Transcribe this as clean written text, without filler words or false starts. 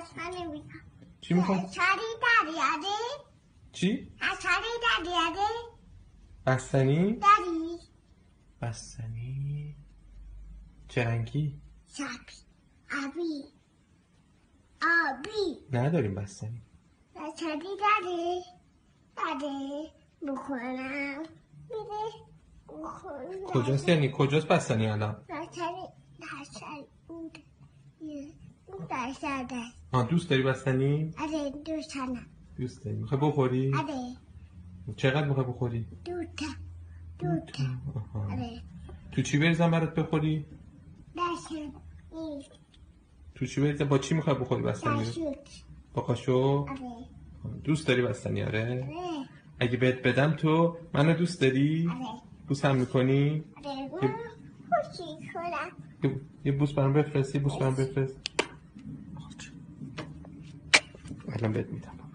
بستنی میخوام. چی میخوای؟ شری دریاده. چی؟ شری دریاده. بستنی؟ داری. بستنی چه رنگی؟ شبی. آبی. نداریم بستنی. شری داری. داری. بخورم. میده. بخورم. کجاست یعنی کجاست بستنی الان؟ داشتری بود. داشتری. دوست داری بستنی؟ آره دوستانم. دوست داری میخوای بخوری؟ آره. چقدر میخوای بخوری؟ دوتا. آها. آره. تو چی بریزم برات بخوری؟ داشتم نیست. تو چی بریزم با چی میخوای بخوری بستنی؟ داشت. با قاشق؟ آره. دوست داری بستنی آره؟ آره. اگه بهت بدم تو منو دوست داری؟ آره. بوسم میکنی؟ آره. خوشی کنم. یه بوس برام بفرست. الان بهت میدم.